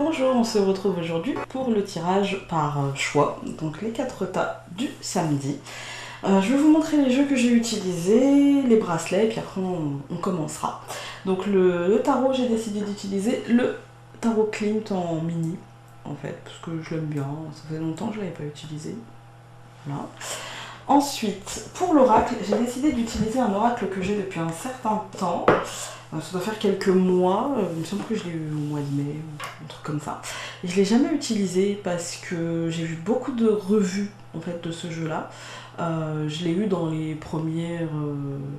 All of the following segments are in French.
Bonjour, on se retrouve aujourd'hui pour le tirage par choix, donc les 4 tas du samedi. Je vais vous montrer les jeux que j'ai utilisés, les bracelets, puis après on commencera. Donc le tarot, j'ai décidé d'utiliser le tarot Klimt en mini, en fait, parce que je l'aime bien, ça fait longtemps que je ne l'avais pas utilisé. Voilà. Ensuite, pour l'oracle, j'ai décidé d'utiliser un oracle que j'ai depuis un certain temps. Ça doit faire quelques mois, il me semble que je l'ai eu au mois de mai, un truc comme ça. Et je ne l'ai jamais utilisé parce que j'ai vu beaucoup de revues en fait, de ce jeu-là. Je l'ai eu dans les premières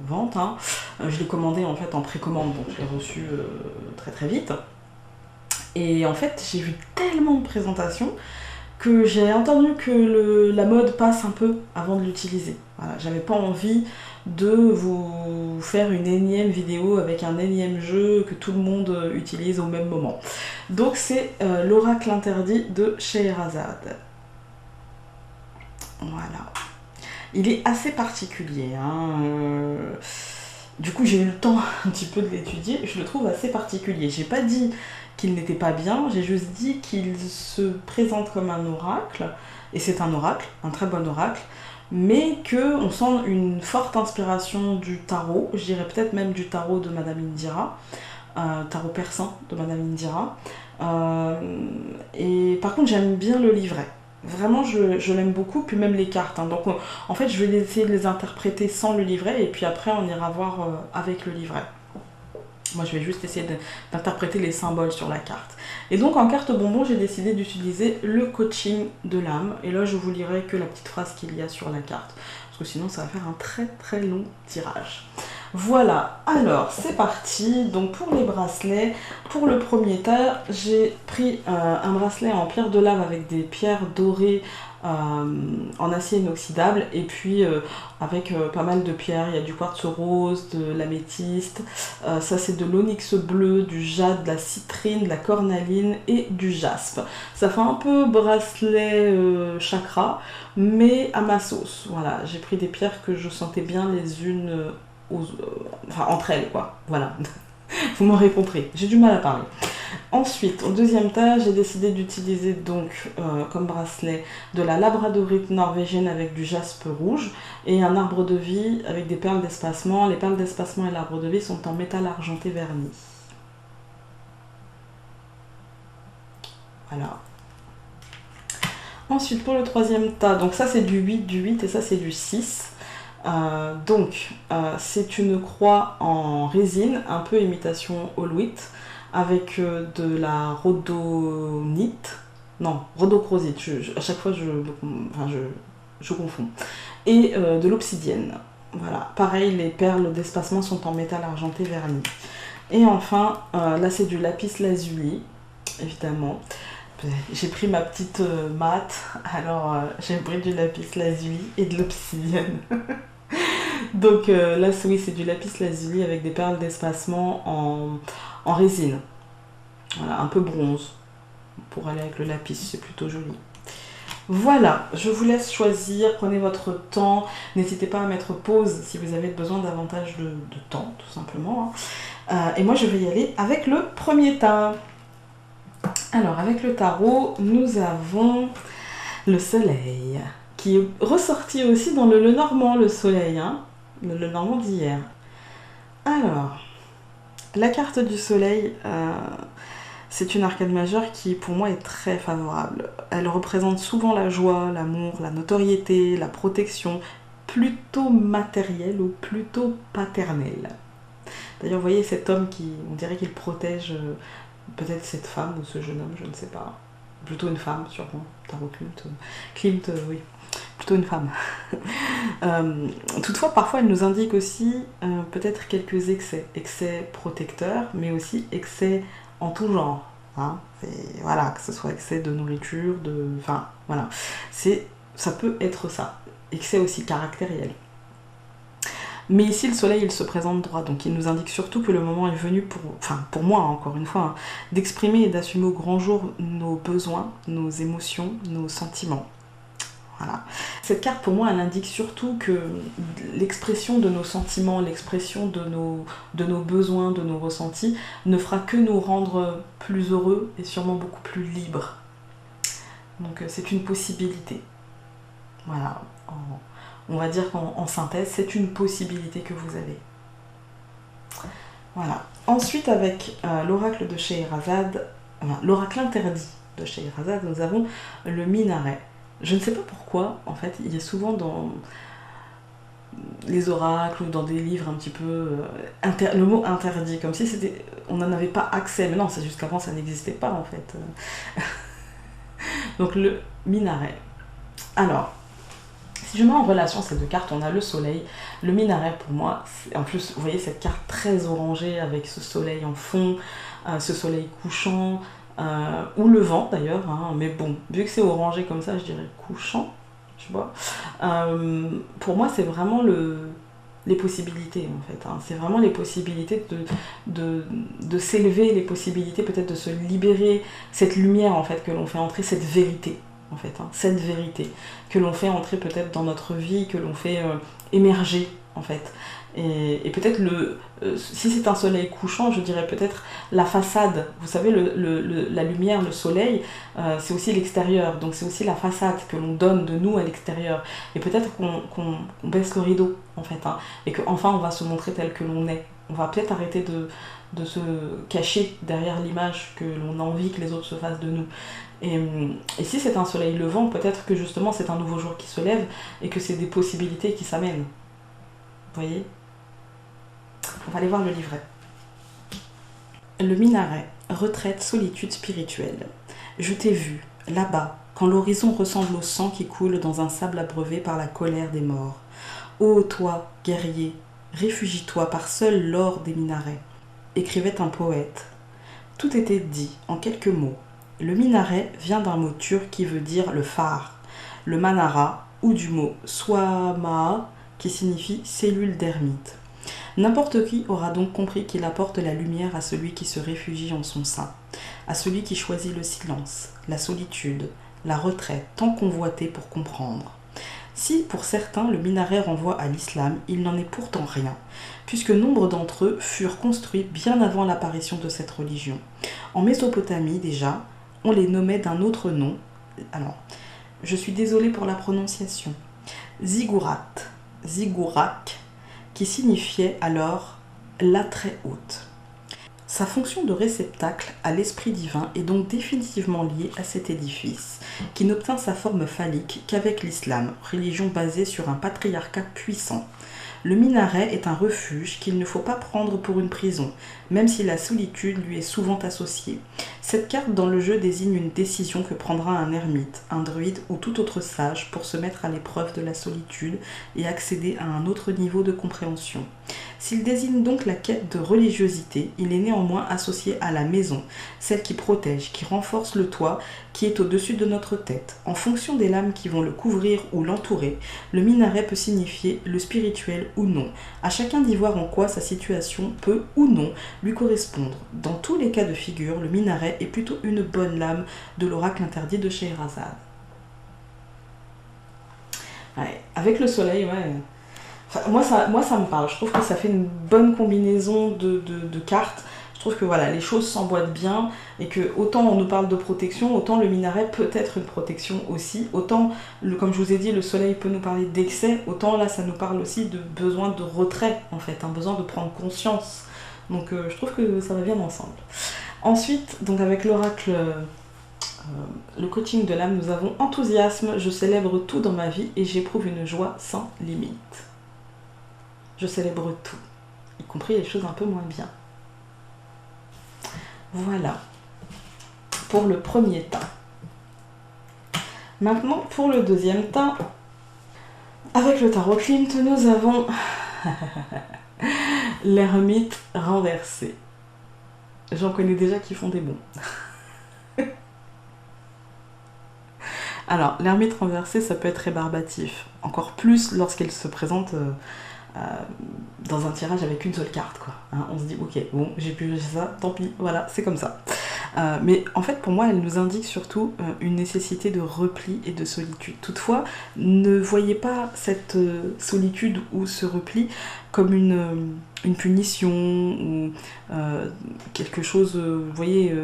ventes. Hein. Je l'ai commandé en fait en précommande, donc je l'ai reçu très très vite. Et en fait, j'ai vu tellement de présentations que j'ai entendu que la mode passe un peu avant de l'utiliser. Voilà, j'avais pas envie de vous faire une énième vidéo avec un énième jeu que tout le monde utilise au même moment. Donc c'est l'oracle interdit de Scheherazade. Voilà. Il est assez particulier. Hein. Du coup, j'ai eu le temps un petit peu de l'étudier. Je le trouve assez particulier. J'ai pas dit qu'il n'était pas bien, j'ai juste dit qu'il se présente comme un oracle, et c'est un oracle, un très bon oracle, mais qu'on sent une forte inspiration du tarot, je dirais peut-être même du tarot de Madame Indira, tarot persan de Madame Indira. Et par contre, j'aime bien le livret. Vraiment, je l'aime beaucoup, puis même les cartes. Hein. Donc, en fait, je vais essayer de les interpréter sans le livret, et puis après, on ira voir avec le livret. Moi, je vais juste essayer d'interpréter les symboles sur la carte. Et donc, en carte bonbon, j'ai décidé d'utiliser le coaching de l'âme. Et là, je vous lirai que la petite phrase qu'il y a sur la carte. Parce que sinon, ça va faire un très très long tirage. Voilà, alors c'est parti. Donc pour les bracelets, pour le premier tas, j'ai pris un bracelet en pierre de lave avec des pierres dorées en acier inoxydable et puis avec pas mal de pierres. Il y a du quartz rose, de l'améthyste, ça c'est de l'onyx bleu, du jade, de la citrine, de la cornaline et du jaspe. Ça fait un peu bracelet chakra, mais à ma sauce. Voilà, j'ai pris des pierres que je sentais bien les unes entre elles quoi, voilà. Vous m'aurez compris, j'ai du mal à parler. Ensuite, au deuxième tas, j'ai décidé d'utiliser donc comme bracelet de la labradorite norvégienne avec du jaspe rouge et un arbre de vie avec des perles d'espacement. Les perles d'espacement et l'arbre de vie sont en métal argenté verni. Voilà. Ensuite, pour le troisième tas, donc ça c'est du 8 et ça c'est du 6. C'est une croix en résine, un peu imitation All Wheat, avec de la rhodonite, non, rhodochrosite, à chaque fois je confonds, et de l'obsidienne. Voilà, pareil, les perles d'espacement sont en métal argenté verni. Et enfin, là c'est du lapis lazuli, évidemment. J'ai pris ma petite mat, alors j'ai pris du lapis lazuli et de l'obsidienne. Donc là, oui, c'est du lapis lazuli avec des perles d'espacement en résine. Voilà, un peu bronze. Pour aller avec le lapis, c'est plutôt joli. Voilà, je vous laisse choisir, prenez votre temps. N'hésitez pas à mettre pause si vous avez besoin davantage de temps, tout simplement. Hein. Et moi, je vais y aller avec le premier tas. Alors, avec le tarot, nous avons le soleil, qui est ressorti aussi dans le Lenormand, le soleil, hein, le Lenormand d'hier. Alors, la carte du soleil, c'est une arcane majeure qui, pour moi, est très favorable. Elle représente souvent la joie, l'amour, la notoriété, la protection, plutôt matérielle ou plutôt paternelle. D'ailleurs, vous voyez cet homme qui, on dirait qu'il protège peut-être cette femme ou ce jeune homme, je ne sais pas. Plutôt une femme, sûrement. Tarot Klimt. Klimt, oui. Plutôt une femme. Toutefois, parfois, elle nous indique aussi peut-être quelques excès. Excès protecteurs, mais aussi excès en tout genre. Hein. Voilà, que ce soit excès de nourriture, enfin, voilà. Ça peut être ça. Excès aussi caractériel. Mais ici, le soleil, il se présente droit, donc il nous indique surtout que le moment est venu pour moi, encore une fois, hein, d'exprimer et d'assumer au grand jour nos besoins, nos émotions, nos sentiments. Voilà. cette carte, pour moi, elle indique surtout que l'expression de nos sentiments, l'expression de nos besoins, de nos ressentis, ne fera que nous rendre plus heureux et sûrement beaucoup plus libres. Donc c'est une possibilité. Voilà, on va dire qu'en synthèse, c'est une possibilité que vous avez. Voilà. Ensuite, avec l'oracle de Scheherazade, l'oracle interdit de Scheherazade, nous avons le minaret. Je ne sais pas pourquoi, en fait, il y a souvent dans les oracles ou dans des livres un petit peu le mot interdit, comme si on n'en avait pas accès. Mais non, c'est juste qu'avant ça n'existait pas en fait. Donc le minaret. Alors, si je mets en relation ces deux cartes, on a le soleil. Le minaret pour moi, en plus vous voyez cette carte très orangée avec ce soleil en fond, ce soleil couchant, ou levant d'ailleurs, hein, mais bon, vu que c'est orangé comme ça, je dirais couchant, tu vois. Pour moi, c'est vraiment les possibilités en fait. Hein. C'est vraiment les possibilités de s'élever, les possibilités peut-être de se libérer, cette lumière en fait que l'on fait entrer, cette vérité. En fait, hein, cette vérité que l'on fait entrer peut-être dans notre vie, que l'on fait émerger en fait. Et peut-être si c'est un soleil couchant, je dirais peut-être la façade. Vous savez, la lumière, le soleil, c'est aussi l'extérieur. Donc c'est aussi la façade que l'on donne de nous à l'extérieur. Et peut-être qu'on baisse le rideau en fait, hein, et qu'enfin on va se montrer tel que l'on est. On va peut-être arrêter de se cacher derrière l'image que l'on a envie que les autres se fassent de nous. Et si c'est un soleil levant, peut-être que justement c'est un nouveau jour qui se lève et que c'est des possibilités qui s'amènent. Vous voyez ? On va aller voir le livret. Le minaret, retraite, solitude spirituelle. Je t'ai vu, là-bas, quand l'horizon ressemble au sang qui coule dans un sable abreuvé par la colère des morts. Ô toi, guerrier, réfugie-toi par seul l'or des minarets, écrivait un poète. Tout était dit en quelques mots. Le minaret vient d'un mot turc qui veut dire le phare, le manara, ou du mot swama, qui signifie cellule d'ermite. N'importe qui aura donc compris qu'il apporte la lumière à celui qui se réfugie en son sein, à celui qui choisit le silence, la solitude, la retraite, tant convoitée pour comprendre. Si, pour certains, le minaret renvoie à l'islam, il n'en est pourtant rien, puisque nombre d'entre eux furent construits bien avant l'apparition de cette religion. En Mésopotamie, déjà, on les nommait d'un autre nom. Alors, je suis désolée pour la prononciation. Ziggurat, qui signifiait alors la très haute. Sa fonction de réceptacle à l'esprit divin est donc définitivement liée à cet édifice, qui n'obtint sa forme phallique qu'avec l'islam, religion basée sur un patriarcat puissant. Le minaret est un refuge qu'il ne faut pas prendre pour une prison, même si la solitude lui est souvent associée. Cette carte dans le jeu désigne une décision que prendra un ermite, un druide ou tout autre sage pour se mettre à l'épreuve de la solitude et accéder à un autre niveau de compréhension. S'il désigne donc la quête de religiosité, il est néanmoins associé à la maison, celle qui protège, qui renforce le toit, qui est au-dessus de notre tête. En fonction des lames qui vont le couvrir ou l'entourer, le minaret peut signifier le spirituel ou non. À chacun d'y voir en quoi sa situation peut ou non lui correspondre. Dans tous les cas de figure, le minaret est plutôt une bonne lame de l'oracle interdit de Scheherazade. Ouais, avec le soleil, ouais. Enfin, moi, ça me parle. Je trouve que ça fait une bonne combinaison de cartes. Je trouve que voilà, les choses s'emboîtent bien et que autant on nous parle de protection, autant le minaret peut être une protection aussi. Autant, comme je vous ai dit, le soleil peut nous parler d'excès, autant là, ça nous parle aussi de besoin de retrait, en fait, un besoin de prendre conscience. Donc, je trouve que ça va bien ensemble. Ensuite, donc avec l'oracle, le coaching de l'âme, nous avons enthousiasme, je célèbre tout dans ma vie et j'éprouve une joie sans limite. Je célèbre tout, y compris les choses un peu moins bien. Voilà, pour le premier tas. Maintenant, pour le deuxième tas, avec le tarot Klimt, nous avons l'ermite renversé. J'en connais déjà qui font des bons. Alors, l'ermite renversée, ça peut être rébarbatif. Encore plus lorsqu'elle se présente dans un tirage avec une seule carte, quoi. Hein, on se dit, ok, bon, j'ai pu ça, tant pis, voilà, c'est comme ça. Mais en fait, pour moi, elle nous indique surtout une nécessité de repli et de solitude. Toutefois, ne voyez pas cette solitude ou ce repli comme une punition ou quelque chose, vous voyez,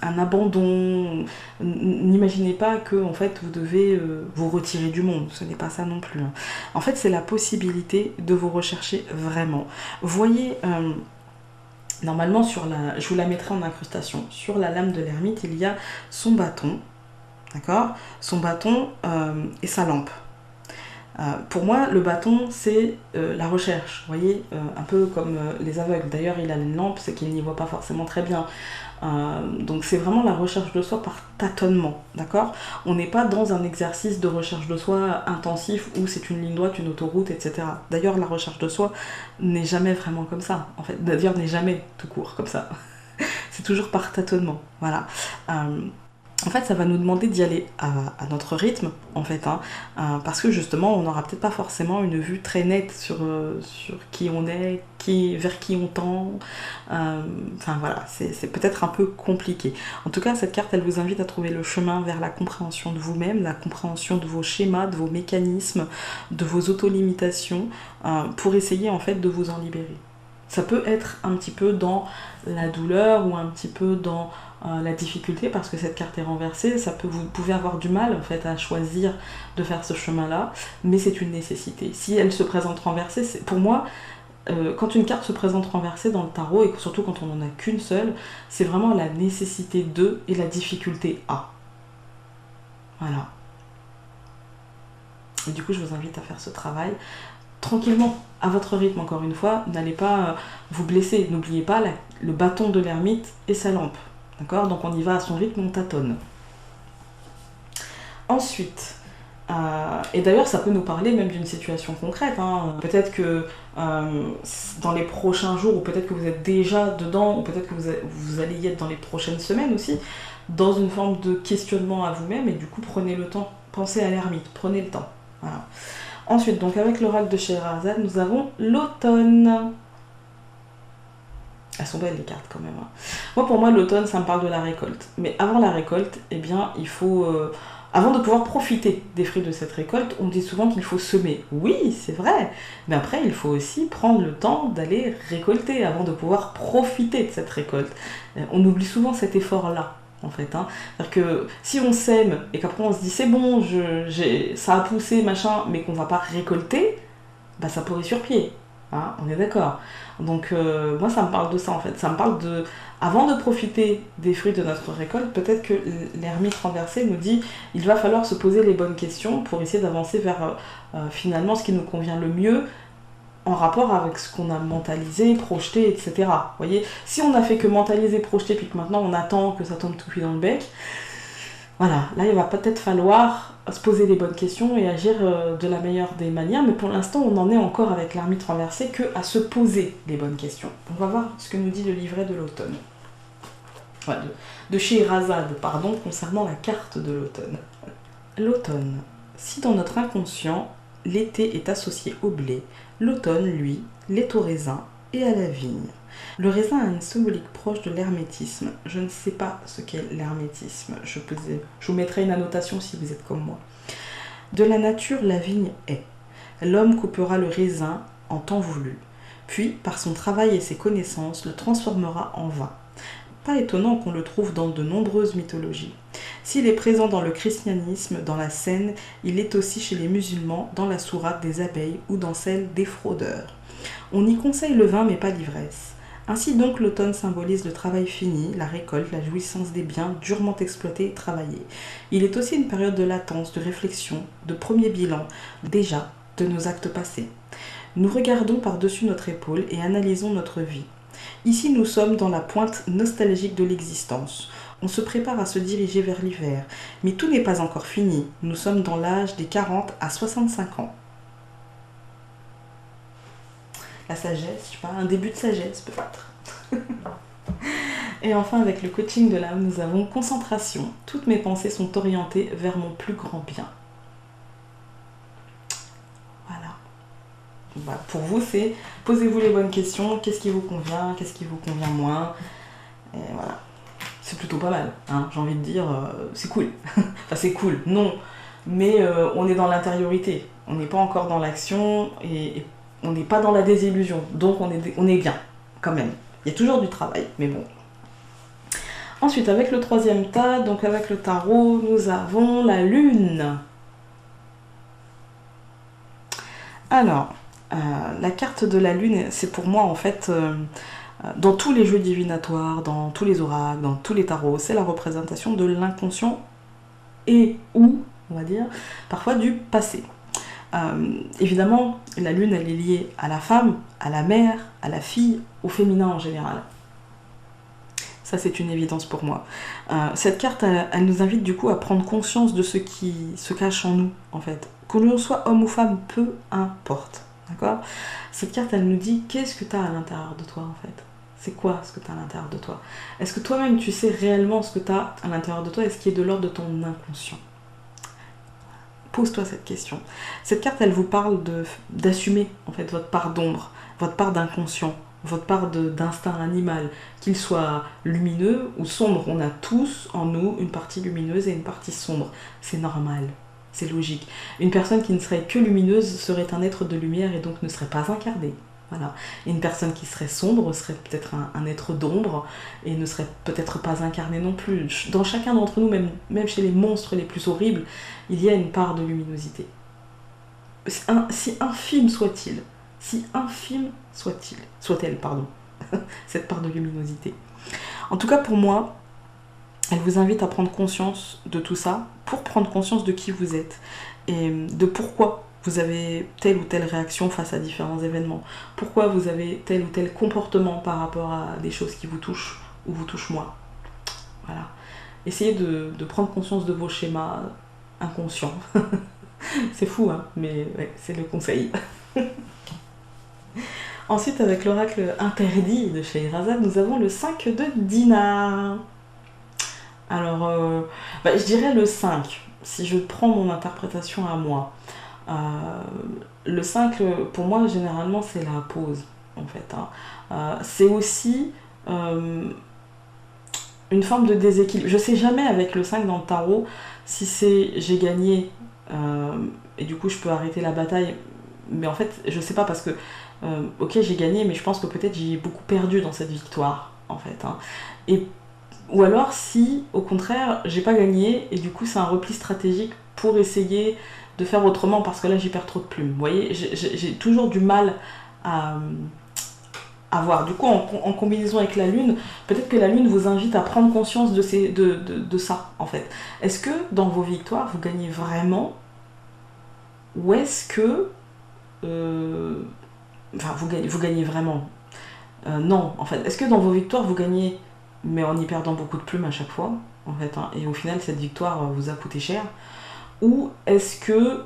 un abandon. N'imaginez pas que en fait, vous devez vous retirer du monde, ce n'est pas ça non plus. Hein. En fait, c'est la possibilité de vous rechercher vraiment. Voyez... Normalement, je vous la mettrai en incrustation. Sur la lame de l'ermite, il y a son bâton, d'accord? Son bâton et sa lampe. Pour moi, le bâton, c'est la recherche, vous voyez, un peu comme les aveugles. D'ailleurs, il a une lampe, c'est qu'il n'y voit pas forcément très bien. Donc c'est vraiment la recherche de soi par tâtonnement, d'accord? On n'est pas dans un exercice de recherche de soi intensif où c'est une ligne droite, une autoroute, etc. D'ailleurs, la recherche de soi n'est jamais vraiment comme ça, en fait. D'ailleurs, n'est jamais tout court comme ça. C'est toujours par tâtonnement, voilà. En fait, ça va nous demander d'y aller à notre rythme, en fait, hein, parce que justement, on n'aura peut-être pas forcément une vue très nette sur qui on est, vers qui on tend. Enfin voilà, c'est peut-être un peu compliqué. En tout cas, cette carte, elle vous invite à trouver le chemin vers la compréhension de vous-même, la compréhension de vos schémas, de vos mécanismes, de vos autolimitations, pour essayer en fait de vous en libérer. Ça peut être un petit peu dans la douleur ou un petit peu dans la difficulté parce que cette carte est renversée, vous pouvez avoir du mal en fait à choisir de faire ce chemin-là, mais c'est une nécessité. Si elle se présente renversée, pour moi, quand une carte se présente renversée dans le tarot, et surtout quand on n'en a qu'une seule, c'est vraiment la nécessité de et la difficulté à. Voilà. Et du coup, je vous invite à faire ce travail tranquillement, à votre rythme, encore une fois. N'allez pas vous blesser. N'oubliez pas le bâton de l'ermite et sa lampe. D'accord? Donc on y va à son rythme, on tâtonne. Ensuite, et d'ailleurs ça peut nous parler même d'une situation concrète. Hein. Peut-être que dans les prochains jours, ou peut-être que vous êtes déjà dedans, ou peut-être que vous allez y être dans les prochaines semaines aussi, dans une forme de questionnement à vous-même, et du coup prenez le temps. Pensez à l'ermite, prenez le temps. Voilà. Ensuite, donc avec l'oracle de Scheherazade, nous avons l'automne. Elles sont belles les cartes quand même. Hein. Moi, pour moi, l'automne, ça me parle de la récolte. Mais avant la récolte, eh bien, il faut... avant de pouvoir profiter des fruits de cette récolte, on dit souvent qu'il faut semer. Oui, c'est vrai. Mais après, il faut aussi prendre le temps d'aller récolter avant de pouvoir profiter de cette récolte. On oublie souvent cet effort-là. En fait, hein. C'est-à-dire que si on sème et qu'après on se dit c'est bon, ça a poussé, machin, mais qu'on va pas récolter, bah ça pourrit sur pied. Hein, on est d'accord. Donc moi ça me parle de ça en fait. Ça me parle de, avant de profiter des fruits de notre récolte, peut-être que l'ermite renversé nous dit il va falloir se poser les bonnes questions pour essayer d'avancer vers finalement ce qui nous convient le mieux en rapport avec ce qu'on a mentalisé, projeté, etc. Vous voyez, si on a fait que mentaliser, projeter, puis que maintenant on attend que ça tombe tout cuit dans le bec, voilà, là il va peut-être falloir se poser les bonnes questions et agir de la meilleure des manières, mais pour l'instant on en est encore avec l'ermite renversé que à se poser les bonnes questions. On va voir ce que nous dit le livret de l'automne. Ouais, de Scheherazade, pardon, concernant la carte de l'automne. L'automne. Si dans notre inconscient, l'été est associé au blé, l'automne, lui, l'est au raisin et à la vigne. Le raisin a une symbolique proche de l'hermétisme. Je ne sais pas ce qu'est l'hermétisme. Je vous mettrai une annotation si vous êtes comme moi. De la nature, la vigne est. L'homme coupera le raisin en temps voulu, puis, par son travail et ses connaissances, le transformera en vin. Pas étonnant qu'on le trouve dans de nombreuses mythologies. S'il est présent dans le christianisme, dans la Seine, il est aussi chez les musulmans, dans la sourate des abeilles ou dans celle des fraudeurs. On y conseille le vin mais pas l'ivresse. Ainsi donc l'automne symbolise le travail fini, la récolte, la jouissance des biens durement exploités et travaillés. Il est aussi une période de latence, de réflexion, de premier bilan, déjà, de nos actes passés. Nous regardons par-dessus notre épaule et analysons notre vie. Ici nous sommes dans la pointe nostalgique de l'existence. On se prépare à se diriger vers l'hiver, mais tout n'est pas encore fini. Nous sommes dans l'âge des 40 à 65 ans. La sagesse, je sais pas, un début de sagesse peut-être. Et enfin, avec le coaching de l'âme, nous avons concentration. Toutes mes pensées sont orientées vers mon plus grand bien. Voilà. Voilà. Pour vous, c'est posez-vous les bonnes questions, qu'est-ce qui vous convient, qu'est-ce qui vous convient moins, et voilà. C'est plutôt pas mal, hein, j'ai envie de dire, c'est cool. Enfin, c'est cool, non, mais on est dans l'intériorité, on n'est pas encore dans l'action, et on n'est pas dans la désillusion, donc on est bien, quand même. Il y a toujours du travail, mais bon. Ensuite, avec le troisième tas, donc avec le tarot, nous avons la lune. Alors, la carte de la lune, c'est pour moi en fait, dans tous les jeux divinatoires, dans tous les oracles, dans tous les tarots, c'est la représentation de l'inconscient et ou, on va dire, parfois du passé. Évidemment, la lune, elle est liée à la femme, à la mère, à la fille, au féminin en général. Ça, c'est une évidence pour moi. Cette carte, elle nous invite du coup à prendre conscience de ce qui se cache en nous, en fait. Que l'on soit homme ou femme, peu importe. D'accord ? Cette carte, elle nous dit qu'est-ce que tu as à l'intérieur de toi, en fait. C'est quoi ce que tu as à l'intérieur de toi ? Est-ce que toi-même, tu sais réellement ce que tu as à l'intérieur de toi et ce qui est de l'ordre de ton inconscient ? Pose-toi cette question. Cette carte, elle vous parle d'assumer, en fait, votre part d'ombre, votre part d'inconscient, votre part d'instinct animal, qu'il soit lumineux ou sombre. On a tous en nous une partie lumineuse et une partie sombre. C'est normal, c'est logique. Une personne qui ne serait que lumineuse serait un être de lumière et donc ne serait pas incarnée. Voilà. Et une personne qui serait sombre serait peut-être un être d'ombre et ne serait peut-être pas incarnée non plus. Dans chacun d'entre nous, même chez les monstres les plus horribles, il y a une part de luminosité. Si infime soit-il, soit-elle, pardon, cette part de luminosité. En tout cas, pour moi, elle vous invite à prendre conscience de tout ça, pour prendre conscience de qui vous êtes, et de pourquoi vous avez telle ou telle réaction face à différents événements, pourquoi vous avez tel ou tel comportement par rapport à des choses qui vous touchent, ou vous touchent moins. Voilà. Essayez de prendre conscience de vos schémas inconscients. C'est fou, hein, mais ouais, c'est le conseil. Ensuite, avec l'oracle interdit de Scheherazade, nous avons le 5 de dinar. Alors, je dirais le 5, si je prends mon interprétation à moi. Le 5, pour moi, généralement, c'est la pause, en fait. Hein. C'est aussi une forme de déséquilibre. Je sais jamais avec le 5 dans le tarot si c'est j'ai gagné et du coup je peux arrêter la bataille, mais en fait je sais pas parce que ok j'ai gagné mais je pense que peut-être j'ai beaucoup perdu dans cette victoire en fait hein. Ou alors si au contraire j'ai pas gagné et du coup c'est un repli stratégique pour essayer de faire autrement parce que là j'y perds trop de plumes, vous voyez, j'ai toujours du mal à voir. Du coup, en combinaison avec la lune, peut-être que la lune vous invite à prendre conscience de ça, en fait. Est-ce que dans vos victoires, vous gagnez vraiment ? Ou est-ce que... vous gagnez vraiment non, en fait. Est-ce que dans vos victoires, vous gagnez, mais en y perdant beaucoup de plumes à chaque fois, en fait, hein, et au final, cette victoire vous a coûté cher ? Ou est-ce que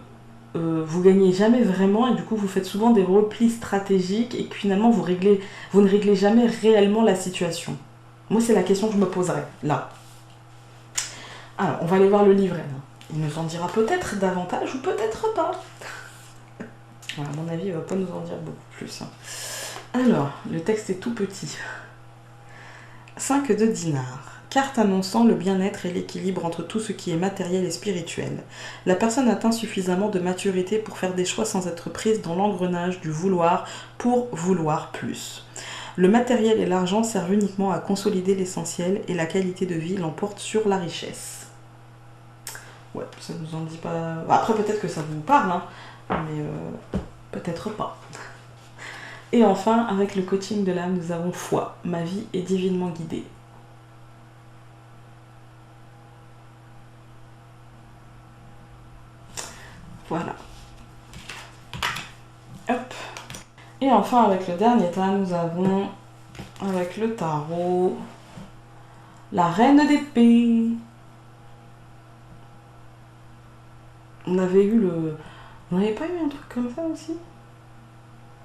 vous gagnez jamais vraiment et du coup vous faites souvent des replis stratégiques et que finalement vous ne réglez jamais réellement la situation. Moi c'est la question que je me poserais là. Alors on va aller voir le livret. Il nous en dira peut-être davantage ou peut-être pas. À mon avis il va pas nous en dire beaucoup plus. Alors le texte est tout petit. 5 de dinar. Carte annonçant le bien-être et l'équilibre entre tout ce qui est matériel et spirituel. La personne atteint suffisamment de maturité pour faire des choix sans être prise dans l'engrenage du vouloir pour vouloir plus. Le matériel et l'argent servent uniquement à consolider l'essentiel et la qualité de vie l'emporte sur la richesse. Ouais, ça nous en dit pas... Après peut-être que ça vous parle, hein, mais peut-être pas. Et enfin, avec le coaching de l'âme, nous avons foi. Ma vie est divinement guidée. Voilà. Hop. Et enfin, avec le dernier tas, nous avons, avec le tarot, la reine d'épée. On avait eu le... On n'avait pas eu un truc comme ça aussi ?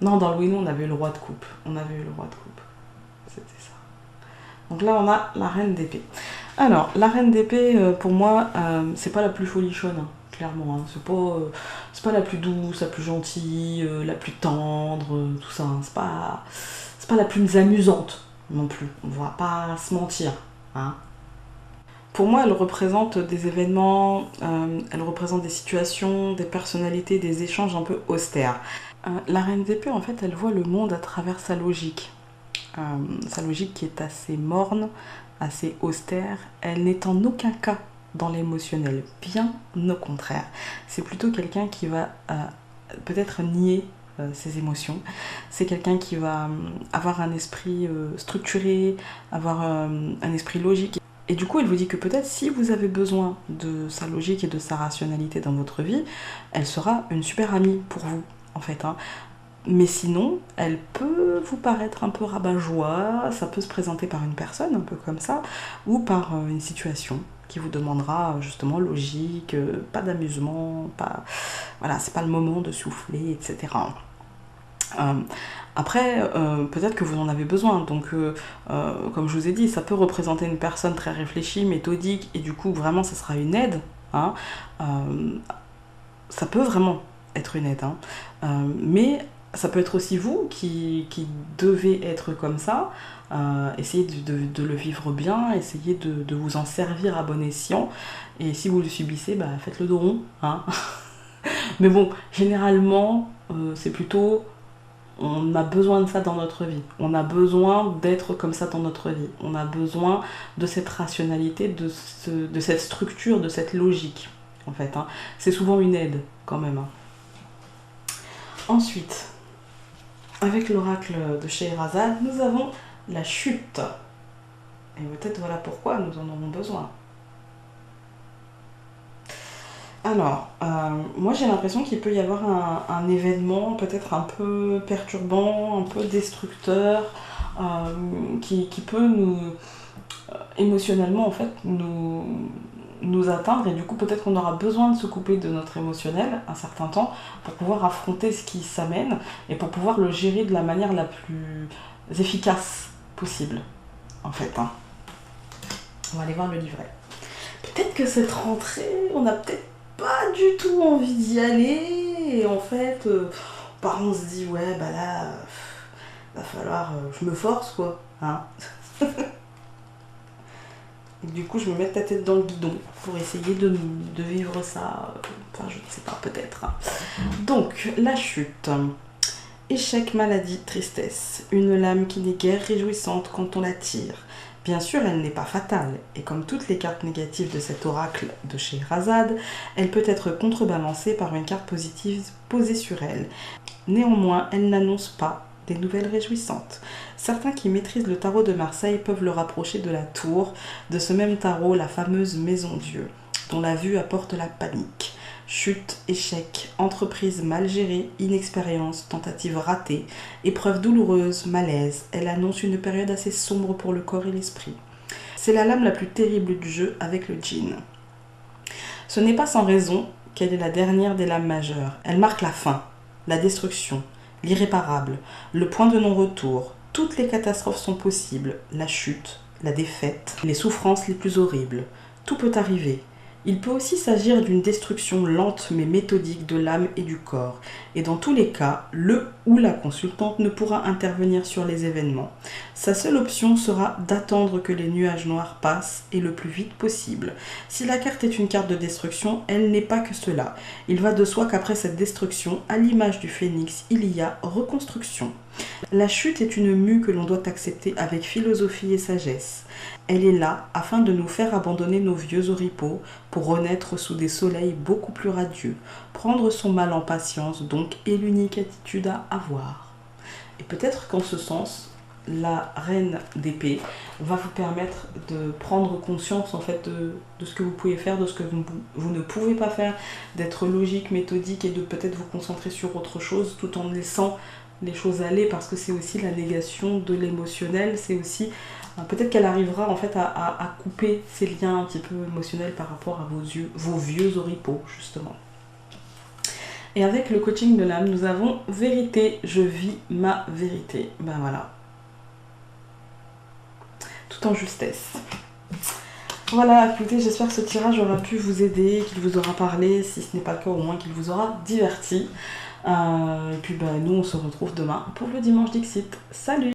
Non, dans le Wino, on avait eu le roi de coupe. C'était ça. Donc là, on a la reine d'épée. Alors, la reine d'épée, pour moi, c'est pas la plus folichonne. Hein. clairement. Hein. C'est pas la plus douce, la plus gentille, la plus tendre, tout ça. Hein. C'est pas la plus amusante non plus. On va pas se mentir. Hein. Pour moi, elle représente des événements, elle représente des situations, des personnalités, des échanges un peu austères. La reine d'épée, en fait, elle voit le monde à travers sa logique qui est assez morne, assez austère. Elle n'est en aucun cas dans l'émotionnel, bien au contraire. C'est plutôt quelqu'un qui va peut-être nier ses émotions. C'est quelqu'un qui va avoir un esprit structuré, avoir un esprit logique. Et du coup, elle vous dit que peut-être si vous avez besoin de sa logique et de sa rationalité dans votre vie, elle sera une super amie pour vous, en fait. Hein. Mais sinon, elle peut vous paraître un peu rabat-joie, ça peut se présenter par une personne, un peu comme ça, ou par une situation qui vous demandera justement logique, pas d'amusement, pas... Voilà, c'est pas le moment de souffler, etc. Après, peut-être que vous en avez besoin, donc comme je vous ai dit, ça peut représenter une personne très réfléchie, méthodique, et du coup vraiment ça sera une aide, hein. Ça peut vraiment être une aide, hein. Mais ça peut être aussi vous qui devez être comme ça, essayez de le vivre bien, essayez de vous en servir à bon escient, et si vous le subissez, bah, faites le dos rond, hein. Mais bon, généralement, c'est plutôt... On a besoin de ça dans notre vie. On a besoin d'être comme ça dans notre vie. On a besoin de cette rationalité, de cette structure, de cette logique, en fait. Hein. C'est souvent une aide, quand même. Hein. Ensuite, avec l'oracle de Scheherazade, nous avons la chute. Et peut-être voilà pourquoi nous en aurons besoin. Alors, moi j'ai l'impression qu'il peut y avoir un événement peut-être un peu perturbant, un peu destructeur, qui peut nous, émotionnellement en fait, nous atteindre et du coup peut-être qu'on aura besoin de se couper de notre émotionnel un certain temps pour pouvoir affronter ce qui s'amène et pour pouvoir le gérer de la manière la plus efficace possible, en fait. Hein. On va aller voir le livret. Peut-être que cette rentrée, on a peut-être pas du tout envie d'y aller et en fait on se dit ouais bah là va falloir je me force quoi hein. Et du coup je me mets la tête dans le guidon pour essayer de vivre ça enfin je ne sais pas peut-être hein. Donc la chute, échec, maladie, tristesse, une lame qui n'est guère réjouissante quand on la tire. Bien sûr, elle n'est pas fatale, et comme toutes les cartes négatives de cet oracle de Scheherazade, elle peut être contrebalancée par une carte positive posée sur elle. Néanmoins, elle n'annonce pas des nouvelles réjouissantes. Certains qui maîtrisent le tarot de Marseille peuvent le rapprocher de la tour, de ce même tarot, la fameuse Maison Dieu, dont la vue apporte la panique. Chute, échec, entreprise mal gérée, inexpérience, tentative ratée, épreuve douloureuse, malaise. Elle annonce une période assez sombre pour le corps et l'esprit. C'est la lame la plus terrible du jeu avec le djinn. Ce n'est pas sans raison qu'elle est la dernière des lames majeures. Elle marque la fin, la destruction, l'irréparable, le point de non-retour. Toutes les catastrophes sont possibles, la chute, la défaite, les souffrances les plus horribles. Tout peut arriver. Il peut aussi s'agir d'une destruction lente mais méthodique de l'âme et du corps, et dans tous les cas, le ou la consultante ne pourra intervenir sur les événements. Sa seule option sera d'attendre que les nuages noirs passent et le plus vite possible. Si la carte est une carte de destruction, elle n'est pas que cela. Il va de soi qu'après cette destruction, à l'image du phénix, il y a reconstruction. La chute est une mue que l'on doit accepter avec philosophie et sagesse. Elle est là afin de nous faire abandonner nos vieux oripeaux pour renaître sous des soleils beaucoup plus radieux. Prendre son mal en patience donc est l'unique attitude à avoir. Et peut-être qu'en ce sens, la reine d'épée va vous permettre de prendre conscience en fait de ce que vous pouvez faire, de ce que vous ne pouvez pas faire, d'être logique, méthodique et de peut-être vous concentrer sur autre chose tout en laissant les choses aller parce que c'est aussi la négation de l'émotionnel, c'est aussi peut-être qu'elle arrivera en fait à couper ces liens un petit peu émotionnels par rapport à vos vieux oripeaux justement. Et avec le coaching de l'âme, nous avons vérité, je vis ma vérité. Ben voilà. Tout en justesse. Voilà, écoutez, j'espère que ce tirage aura pu vous aider, qu'il vous aura parlé, si ce n'est pas le cas, au moins qu'il vous aura diverti. Et puis bah, nous, on se retrouve demain pour le Dimanche Dixit. Salut!